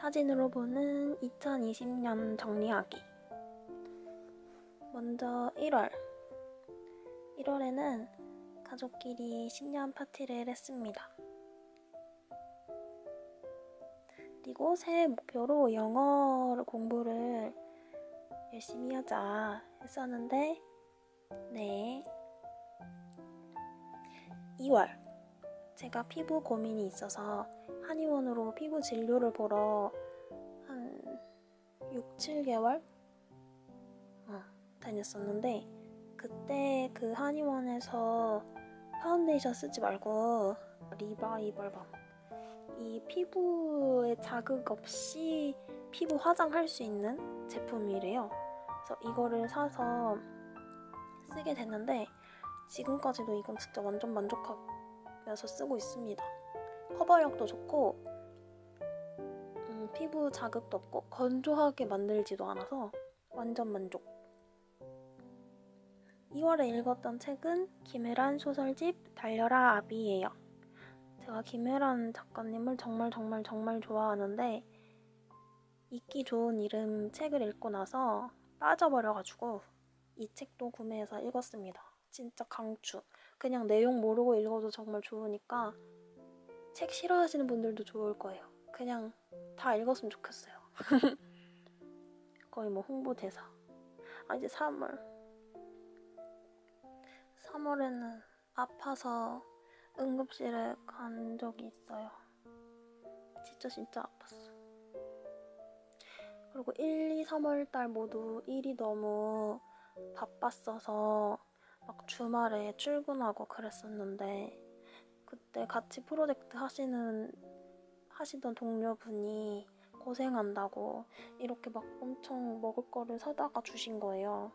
사진으로 보는 2020년 정리하기. 먼저 1월. 1월에는 가족끼리 신년 파티를 했습니다. 그리고 새해 목표로 영어 공부를 열심히 하자 했었는데, 네. 2월. 제가 피부 고민이 있어서 한의원으로 피부 진료를 보러 한 6, 7개월? 다녔었는데, 그때 그 한의원에서 파운데이션 쓰지 말고 리바이벌밤, 이 피부에 자극 없이 피부 화장할 수 있는 제품이래요. 그래서 이거를 사서 쓰게 됐는데, 지금까지도 이건 진짜 완전 만족하면서 쓰고 있습니다. 커버력도 좋고 피부 자극도 없고 건조하게 만들지도 않아서 완전 만족. 2월에 읽었던 책은 김혜란 소설집 달려라 아비예요. 제가 김혜란 작가님을 정말 좋아하는데, 읽기 좋은 이름 책을 읽고 나서 빠져버려가지고 이 책도 구매해서 읽었습니다. 진짜 강추. 그냥 내용 모르고 읽어도 정말 좋으니까 책 싫어하시는 분들도 좋을 거예요. 그냥 다 읽었으면 좋겠어요. 거의 뭐 홍보대사. 이제 3월에는 아파서 응급실에 간 적이 있어요. 진짜 아팠어. 그리고 1, 2, 3월달 모두 일이 너무 바빴어서 막 주말에 출근하고 그랬었는데 그때 같이 프로젝트 하시던 동료분이 고생한다고 이렇게 막 엄청 먹을 거를 사다가 주신 거예요.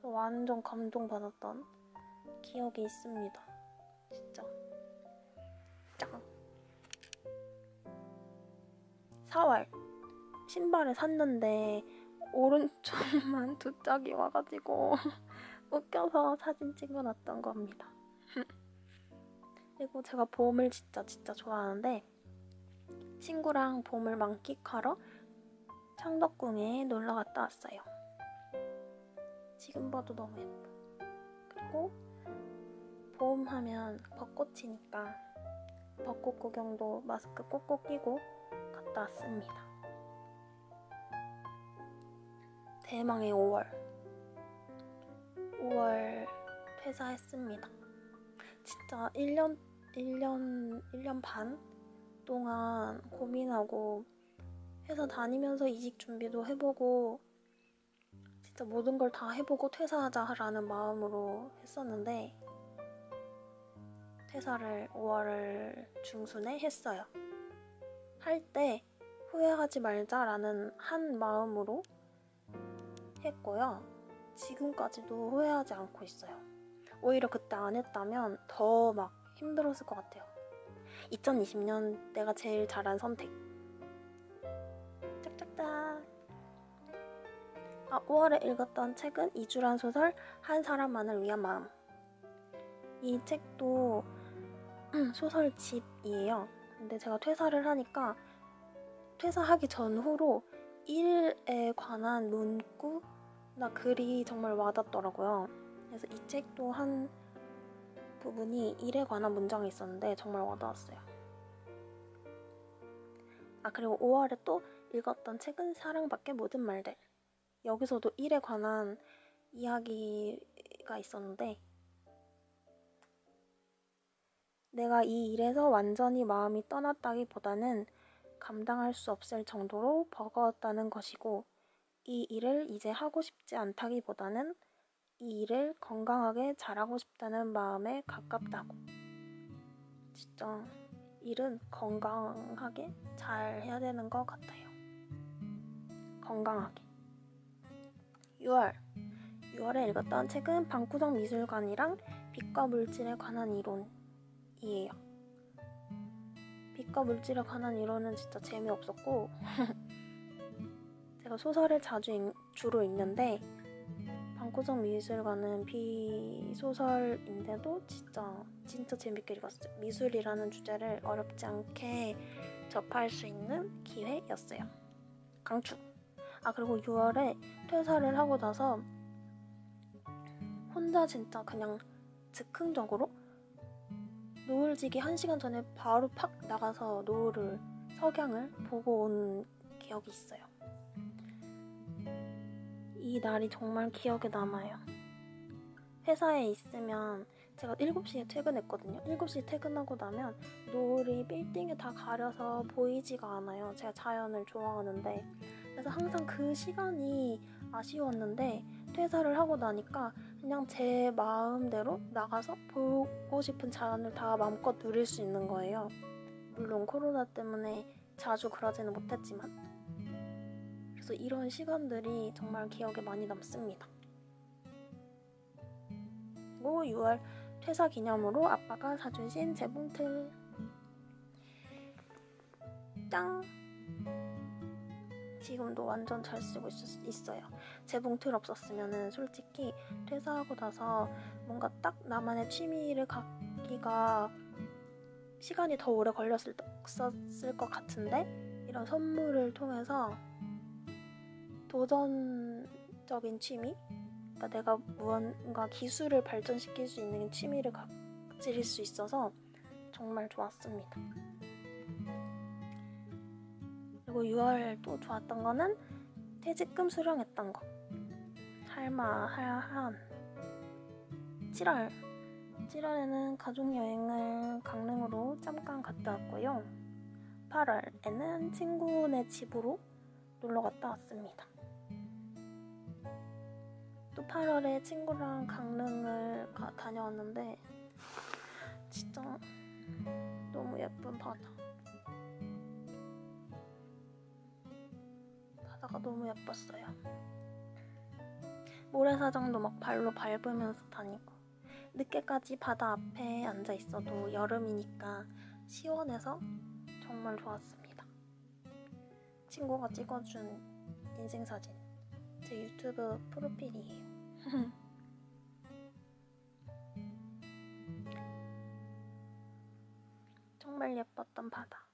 완전 감동받았던 기억이 있습니다. 진짜 짱. 4월 신발을 샀는데 오른쪽만 두 짝이 와가지고 웃겨서 사진 찍어놨던 겁니다. 그리고 제가 봄을 진짜 좋아하는데 친구랑 봄을 만끽하러 창덕궁에 놀러 갔다 왔어요. 지금 봐도 너무 예뻐. 그리고 봄 하면 벚꽃이니까 벚꽃 구경도 마스크 꼭꼭 끼고 갔다 왔습니다. 대망의 5월 퇴사했습니다. 진짜 1년 반 동안 고민하고 회사 다니면서 이직 준비도 해보고 진짜 모든 걸 다 해보고 퇴사하자라는 마음으로 했었는데 퇴사를 5월 중순에 했어요. 할 때 후회하지 말자라는 한 마음으로 했고요. 지금까지도 후회하지 않고 있어요. 오히려 그때 안 했다면 더 막 힘들었을 것 같아요. 2020년 내가 제일 잘한 선택. 짝짝짝. 5월에 읽었던 책은 이주란 소설 한 사람만을 위한 마음. 이 책도 소설집이에요. 근데 제가 퇴사를 하니까 퇴사하기 전후로 일에 관한 문구나 글이 정말 와닿더라고요. 그래서 이 책도 한 부분이 일에 관한 문장이 있었는데 정말 와닿았어요. 그리고 5월에 또 읽었던 책은 사랑밖의 모든 말들. 여기서도 일에 관한 이야기가 있었는데 내가 이 일에서 완전히 마음이 떠났다기보다는 감당할 수 없을 정도로 버거웠다는 것이고 이 일을 이제 하고 싶지 않다기보다는 이 일을 건강하게 잘하고 싶다는 마음에 가깝다고. 진짜 일은 건강하게 잘 해야 되는 것 같아요. 건강하게. 6월에 읽었던 책은 방구석 미술관이랑 빛과 물질에 관한 이론이에요. 빛과 물질에 관한 이론은 진짜 재미없었고 제가 소설을 주로 읽는데 방구석 미술관은 비소설인데도 진짜 재밌게 읽었어요. 미술이라는 주제를 어렵지 않게 접할 수 있는 기회였어요. 강추! 그리고 6월에 퇴사를 하고 나서 혼자 진짜 그냥 즉흥적으로 노을 지기 1시간 전에 바로 팍 나가서 석양을 보고 온 기억이 있어요. 이 날이 정말 기억에 남아요. 회사에 있으면 제가 7시에 퇴근했거든요. 7시에 퇴근하고 나면 노을이 빌딩에 다 가려서 보이지가 않아요. 제가 자연을 좋아하는데 그래서 항상 그 시간이 아쉬웠는데 퇴사를 하고 나니까 그냥 제 마음대로 나가서 보고 싶은 자연을 다 마음껏 누릴 수 있는 거예요. 물론 코로나 때문에 자주 그러지는 못했지만 그래서 이런 시간들이 정말 기억에 많이 남습니다. 그리고 6월 퇴사 기념으로 아빠가 사주신 재봉틀. 짱! 지금도 완전 잘 쓰고 있어요. 재봉틀 없었으면 솔직히 퇴사하고 나서 뭔가 딱 나만의 취미를 갖기가 시간이 더 오래 걸렸을 것 같은데 이런 선물을 통해서 적인 취미? 그러니까 내가 무언가 기술을 발전시킬 수 있는 취미를 가질 수 있어서 정말 좋았습니다. 그리고 6월 또 좋았던 거는 퇴직금 수령했던 거. 한 7월에는 가족여행을 강릉으로 잠깐 갔다 왔고요. 8월에는 친구네 집으로 놀러 갔다 왔습니다. 또 8월에 친구랑 강릉을 다녀왔는데 진짜 너무 예쁜 바다가 너무 예뻤어요. 모래사장도 막 발로 밟으면서 다니고 늦게까지 바다 앞에 앉아 있어도 여름이니까 시원해서 정말 좋았습니다. 친구가 찍어준 인생사진, 제 유튜브 프로필이에요. 정말 예뻤던 바다.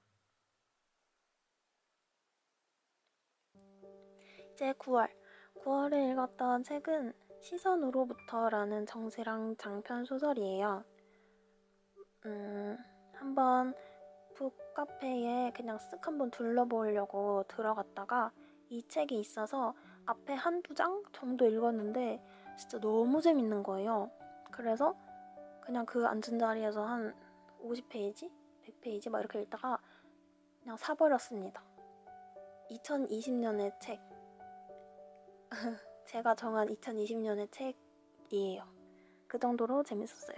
이제 9월에 읽었던 책은 시선으로부터라는 정세랑 장편 소설이에요. 한번 북카페에 그냥 쓱 한번 둘러보려고 들어갔다가 이 책이 있어서 앞에 한두 장 정도 읽었는데 진짜 너무 재밌는 거예요. 그래서 그냥 그 앉은 자리에서 한 50페이지? 100페이지 막 이렇게 읽다가 그냥 사버렸습니다. 2020년의 책. 제가 정한 2020년의 책이에요. 그 정도로 재밌었어요.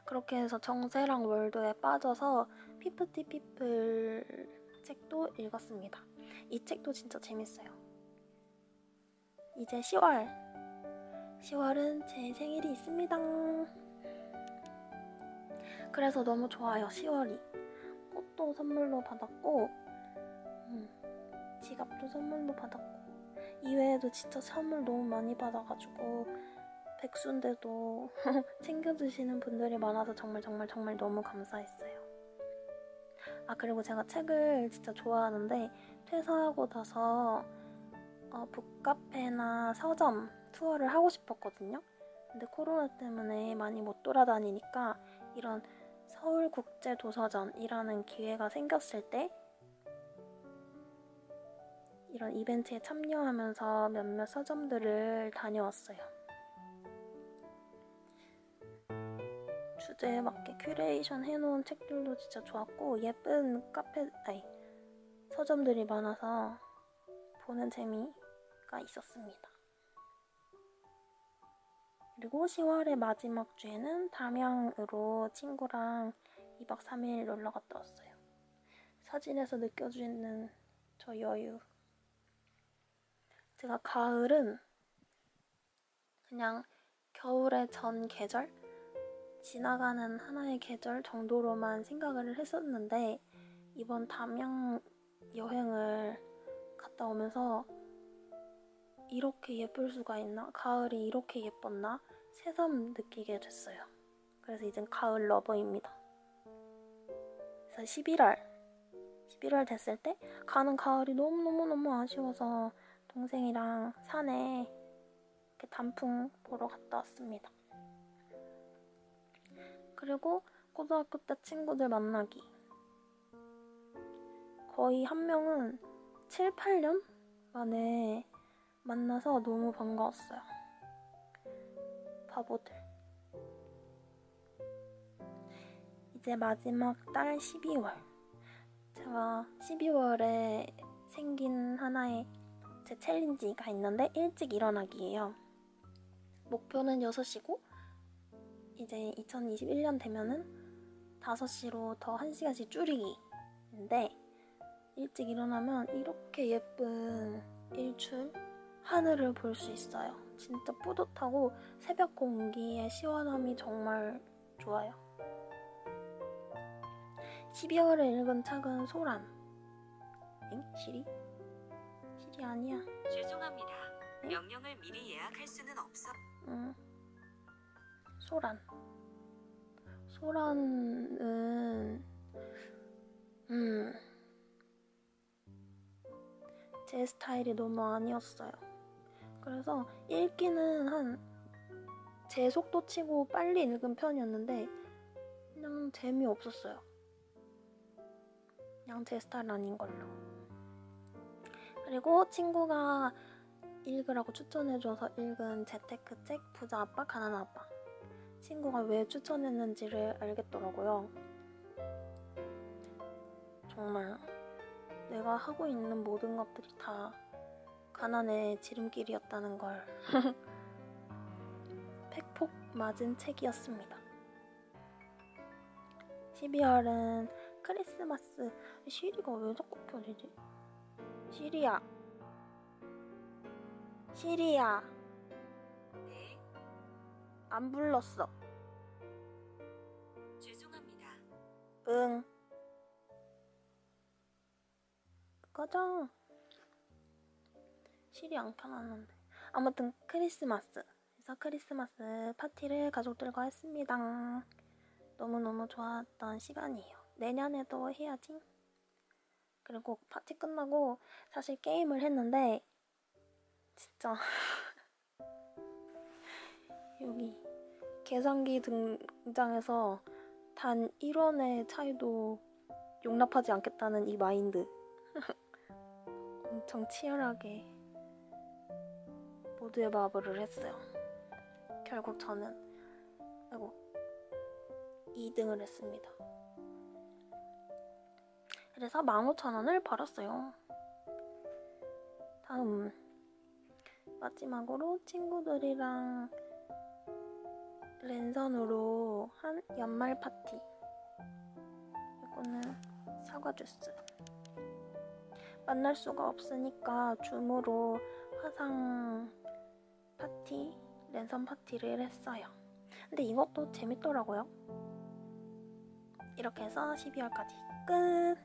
그렇게 해서 정세랑 월드에 빠져서 피프티 피플 책도 읽었습니다. 이 책도 진짜 재밌어요. 이제 10월은 제 생일이 있습니다. 그래서 너무 좋아요. 10월이 꽃도 선물로 받았고 지갑도 선물로 받았고 이외에도 진짜 선물 너무 많이 받아가지고 백수인데도 챙겨주시는 분들이 많아서 정말 너무 감사했어요. 그리고 제가 책을 진짜 좋아하는데 퇴사하고 나서 북카페나 서점 투어를 하고 싶었거든요. 근데 코로나 때문에 많이 못 돌아다니니까 이런 서울국제도서전이라는 기회가 생겼을 때 이런 이벤트에 참여하면서 몇몇 서점들을 다녀왔어요. 주제에 맞게 큐레이션 해놓은 책들도 진짜 좋았고 예쁜 서점들이 많아서 보는 재미가 있었습니다. 그리고 10월의 마지막 주에는 담양으로 친구랑 2박 3일 놀러 갔다 왔어요. 사진에서 느껴지는 저 여유. 제가 가을은 그냥 겨울의 전 계절? 지나가는 하나의 계절 정도로만 생각을 했었는데 이번 담양 여행을 갔다 오면서 이렇게 예쁠 수가 있나? 가을이 이렇게 예뻤나? 새삼 느끼게 됐어요. 그래서 이젠 가을 러버입니다. 그래서 11월 됐을 때 가는 가을이 너무 아쉬워서 동생이랑 산에 이렇게 단풍 보러 갔다 왔습니다. 그리고 고등학교 때 친구들 만나기. 거의 한 명은 7, 8년 만에 만나서 너무 반가웠어요. 바보들. 이제 마지막 달 12월. 제가 12월에 생긴 하나의 제 챌린지가 있는데 일찍 일어나기예요. 목표는 6시고 이제 2021년 되면은 5시로 더 1시간씩 줄이기인데 일찍 일어나면 이렇게 예쁜 일출, 하늘을 볼 수 있어요. 진짜 뿌듯하고 새벽 공기의 시원함이 정말 좋아요. 12월에 읽은 책은 소란. 시리? 시리 아니야. 죄송합니다. 명령을 미리 예약할 수는 없어. 소란은 제 스타일이 너무 아니었어요. 그래서 읽기는 제 속도 치고 빨리 읽은 편이었는데 그냥 재미없었어요. 그냥 제 스타일 아닌 걸로. 그리고 친구가 읽으라고 추천해줘서 읽은 재테크책 부자 아빠 가난한 아빠. 친구가 왜 추천했는지를 알겠더라고요. 정말 내가 하고 있는 모든 것들이 다 가난의 지름길이었다는 걸 팩폭 맞은 책이었습니다. 12월은 크리스마스. 시리가 왜 자꾸 켜지지? 시리야. 네, 안 불렀어. 죄송합니다. 응. 꺼져. 시리 안 켜놨는데. 아무튼 크리스마스. 그래서 크리스마스 파티를 가족들과 했습니다. 너무너무 좋았던 시간이에요. 내년에도 해야지. 그리고 파티 끝나고 사실 게임을 했는데 진짜 여기 계산기 등장해서 단 1원의 차이도 용납하지 않겠다는 이 마인드. 엄청 치열하게 모두의 마블을 했어요. 결국 저는 2등을 했습니다. 그래서 15,000원을 벌었어요. 다음 마지막으로 친구들이랑 랜선으로 한 연말 파티. 이거는 사과 주스. 만날 수가 없으니까 줌으로 화상 파티, 랜선 파티를 했어요. 근데 이것도 재밌더라고요. 이렇게 해서 12월까지 끝.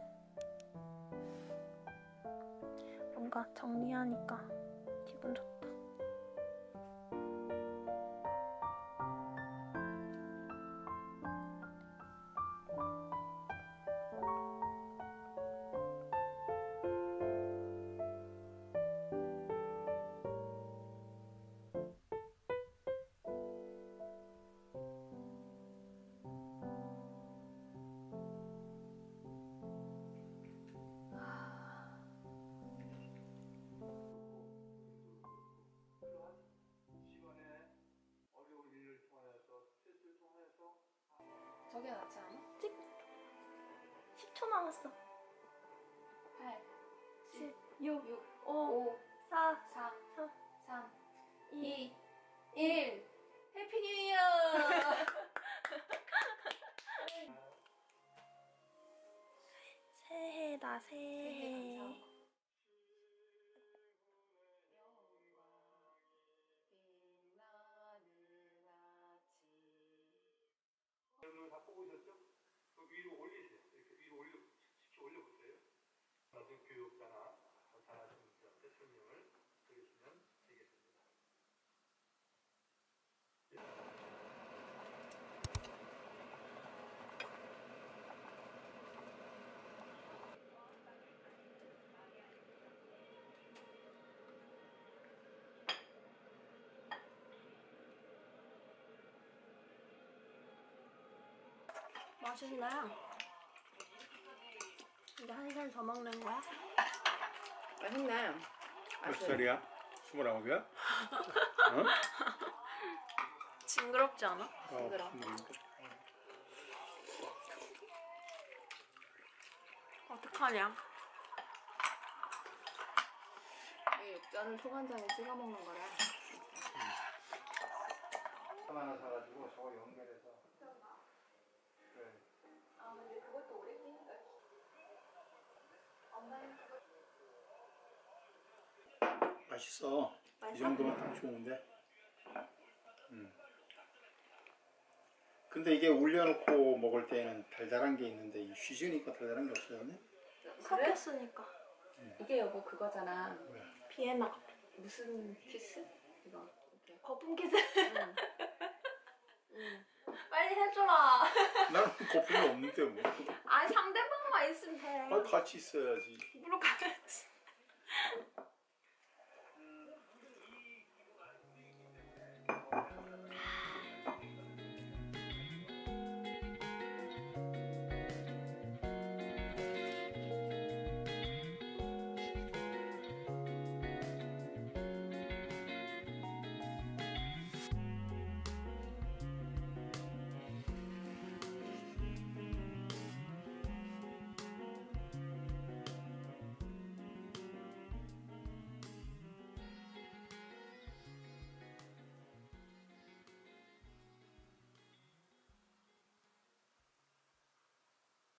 뭔가 정리하니까 기분 좋다. 저게 낫지 않아? 10초 남았어. 8, 7, 6, 5, 5, 4, 4, 3, 3, 2, 2, 1. 해피 뉴 이어! 새해다 새해. 다 뽑으셨죠? 그 위로 올리세요. 이렇게 위로 올려보세요. 나중에 교육자나 잘하시는 분들한테 설명을 드리시면 되겠습니다. 맛있나요? 이제 한 살 더 먹는 거야? 맛있네. 몇 살이야? 29이야? 어? 징그럽지 않아? 징그러. 어떡하냐? 이 육전을 소간장에 찍어 먹는 거라. 하나 사가지고 저거 연결해서. 그래. 아 근데 그것도 오래 끼니까. 엄마는 맛있어. 이 맛있어? 정도면 딱 좋은데. 근데 이게 올려놓고 먹을 때는 달달한 게 있는데 이 쉬지니까 달달한 게 없어졌네. 그래? 섞였으니까. 이게 여보 그거잖아. 뭐야? 비엔나. 무슨 키스? 이거. 이렇게. 거품 키스. 응. 응. 빨리 해줘라. 나는 거품이 없는데 뭐. 아니 상대방만 있으면 돼. 아, 같이 있어야지. 물어봐.